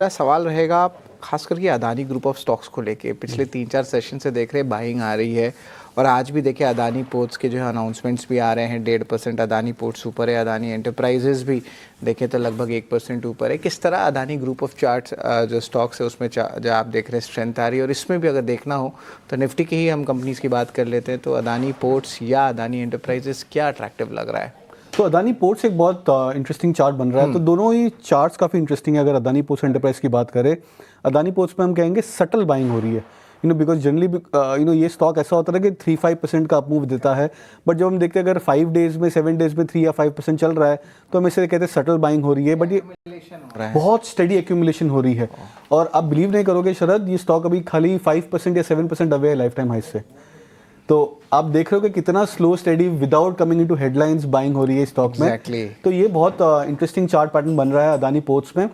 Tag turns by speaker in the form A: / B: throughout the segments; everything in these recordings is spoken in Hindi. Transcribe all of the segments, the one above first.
A: मेरा सवाल रहेगा खास करके अदानी ग्रुप ऑफ स्टॉक्स को लेके पिछले 3-4 सेशन से देख रहे बाइंग आ रही है और आज भी देखे अदानी पोर्ट्स के जो है अनाउंसमेंट्स भी आ रहे हैं। 1.5% अदानी पोर्ट्स ऊपर है, अदानी एंटरप्राइजेज भी देखें तो लगभग 1% ऊपर है। किस तरह अदानी ग्रुप ऑफ चार्ट्स जो स्टॉक्स है उसमें जो आप देख रहे हैं स्ट्रेंथ आ रही है, और इसमें भी अगर देखना हो तो निफ्टी की ही हम कंपनीज़ की बात कर लेते हैं तो अदानी पोर्ट्स या अदानी एंटरप्राइजेज क्या अट्रैक्टिव लग रहा है?
B: तो अदानी पोर्ट्स एक बहुत इंटरेस्टिंग चार्ट बन रहा है। तो दोनों ही चार्ट्स काफ़ी इंटरेस्टिंग है। अगर अदानी पोर्ट्स एंटरप्राइज की बात करें, अदानी पोर्ट्स में हम कहेंगे सटल बाइंग हो रही है, बिकॉज जनरली ये स्टॉक ऐसा होता है कि 3-5% का अपमूव देता है। बट जब हम देखते हैं अगर 5 डेज में 7 डेज में 3 या 5% चल रहा है तो हम इसे कहते हैं सटल बाइंग हो रही है। बट ये बहुत स्टडी एक्यूमुलेशन हो रही है और आप बिलीव नहीं करोगे शरद, ये स्टॉक अभी खाली 5% या 7% अवे है लाइफ टाइम हाई से। तो आप देख रहे हो कि कितना slow steady without coming into headlines buying हो रही है स्टॉक में। तो ये बहुत इंटरेस्टिंग चार्ट पैटर्न बन रहा है अदानी पोर्ट्स में।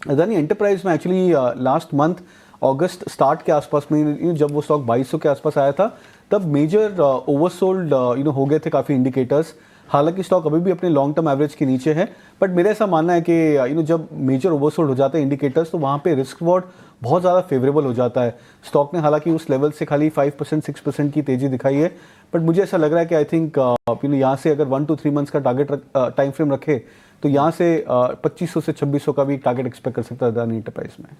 B: अदानी एंटरप्राइज में एक्चुअली लास्ट मंथ अगस्त स्टार्ट के आसपास में जब वो स्टॉक 2200 के आसपास आया था तब मेजर ओवरसोल्ड हो गए थे काफ़ी इंडिकेटर्स। हालांकि स्टॉक अभी भी अपने लॉन्ग टर्म एवरेज के नीचे है, बट मेरा ऐसा मानना है कि जब मेजर ओवरसोल्ड हो जाते हैं इंडिकेटर्स तो वहाँ पे रिस्क रिवॉर्ड बहुत ज़्यादा फेवरेबल हो जाता है। स्टॉक ने हालांकि उस लेवल से खाली 5%-6% की तेज़ी दिखाई है, बट मुझे ऐसा लग रहा है कि आई थिंक यहाँ से अगर 1 to 3 मंथ्स का टारगेट टाइम फ्रेम रखे तो यहाँ से 2500 से 2600 का भी टारगेट एक्सपेक्ट कर सकता है अदानी एंटरप्राइज में।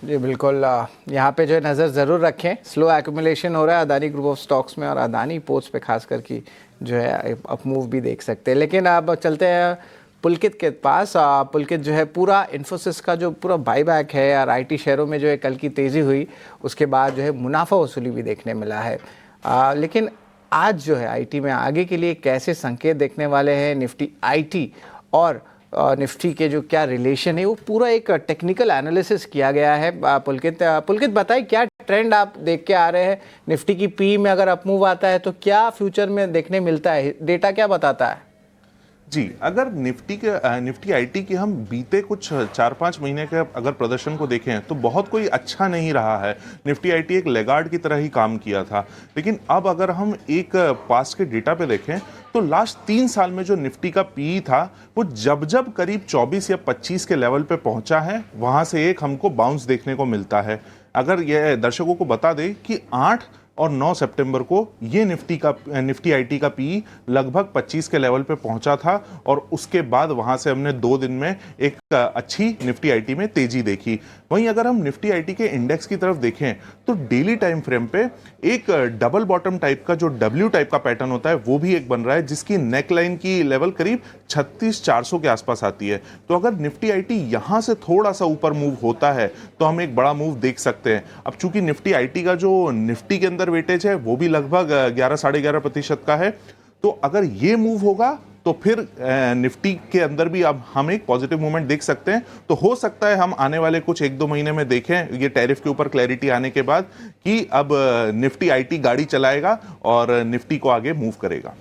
A: जी बिल्कुल, यहाँ पे जो है नज़र ज़रूर रखें। स्लो एक्यूमुलेशन हो रहा है अदानी ग्रुप ऑफ स्टॉक्स में और अदानी पोर्ट्स पे खास करके जो है अप मूव भी देख सकते हैं। लेकिन अब चलते हैं पुलकित के पास। पुलकित जो है पूरा इन्फोसिस का जो पूरा बाईबैक है और आईटी शेयरों में जो है कल की तेज़ी हुई उसके बाद जो है मुनाफा वसूली भी देखने मिला है। लेकिन आज जो है आईटी में आगे के लिए कैसे संकेत देखने वाले हैं? निफ्टी आईटी और निफ्टी के जो क्या रिलेशन है वो पूरा एक टेक्निकल एनालिसिस किया गया है। पुलकित बताइए क्या ट्रेंड आप देख के आ रहे हैं? निफ्टी की पी में अगर अपमूव आता है तो क्या फ्यूचर में देखने मिलता है? डेटा क्या बताता है?
C: जी, अगर निफ्टी आईटी की हम बीते कुछ 4-5 महीने के अगर प्रदर्शन को देखें तो बहुत कोई अच्छा नहीं रहा है। निफ्टी आईटी एक लेगार्ड की तरह ही काम किया था, लेकिन अब अगर हम एक पास्ट के डेटा पे देखें तो लास्ट 3 साल में जो निफ्टी का पीई था वो जब जब करीब 24 या 25 के लेवल पे पहुंचा है वहां से एक हमको बाउंस देखने को मिलता है। अगर ये दर्शकों को बता दें कि 8 और 9 सितंबर को ये निफ्टी आईटी का पी लगभग 25 के लेवल पे पहुंचा था और उसके बाद वहां से हमने 2 दिन में एक अच्छी निफ्टी आईटी में तेजी देखी। वहीं अगर हम निफ्टी आईटी के इंडेक्स की तरफ देखें तो डेली टाइम फ्रेम पे एक डबल बॉटम टाइप का जो डब्ल्यू टाइप का पैटर्न होता है वो भी एक बन रहा है, जिसकी नेक लाइन की लेवल करीब 36,400 के आसपास आती है। तो अगर निफ्टी आईटी यहां से थोड़ा सा ऊपर मूव होता है तो हम एक बड़ा मूव देख सकते हैं। अब चूंकि निफ्टी आईटी का जो निफ्टी के अंदर वेटेज है वो भी लगभग 11-11.5% का है, तो अगर ये मूव होगा तो फिर निफ्टी के अंदर भी अब हम एक पॉजिटिव मूवमेंट देख सकते हैं। तो हो सकता है हम आने वाले कुछ 1-2 महीने में देखें ये टैरिफ के ऊपर क्लैरिटी आने के बाद कि अब निफ्टी आईटी गाड़ी चलाएगा और निफ्टी को आगे मूव करेगा।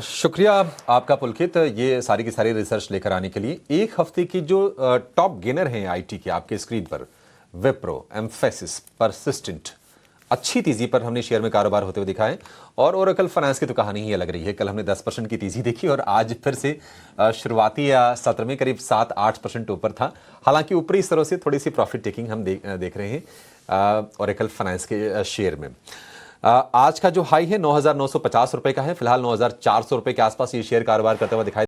D: शुक्रिया आपका पुलकित, ये सारी की सारी रिसर्च लेकर आने के लिए। एक हफ्ते की जो टॉप गेनर हैं आईटी के आपके स्क्रीन पर, विप्रो, एम्फेसिस, परसिस्टेंट, अच्छी तेजी पर हमने शेयर में कारोबार होते हुए दिखा है। और ओरेकल फाइनेंस की तो कहानी ही अलग रही है। कल हमने 10% की तेजी देखी और आज फिर से शुरुआती या सत्र में करीब 7-8% ऊपर था। हालांकि ऊपरी स्तरों से थोड़ी सी प्रॉफिट टेकिंग हम देख रहे हैं ओरेकल फाइनेंस के शेयर में। आज का जो हाई है 9,950 रुपए का है। फिलहाल 9,400 रुपए के आसपास ये शेयर कारोबार करते हुए दिखाई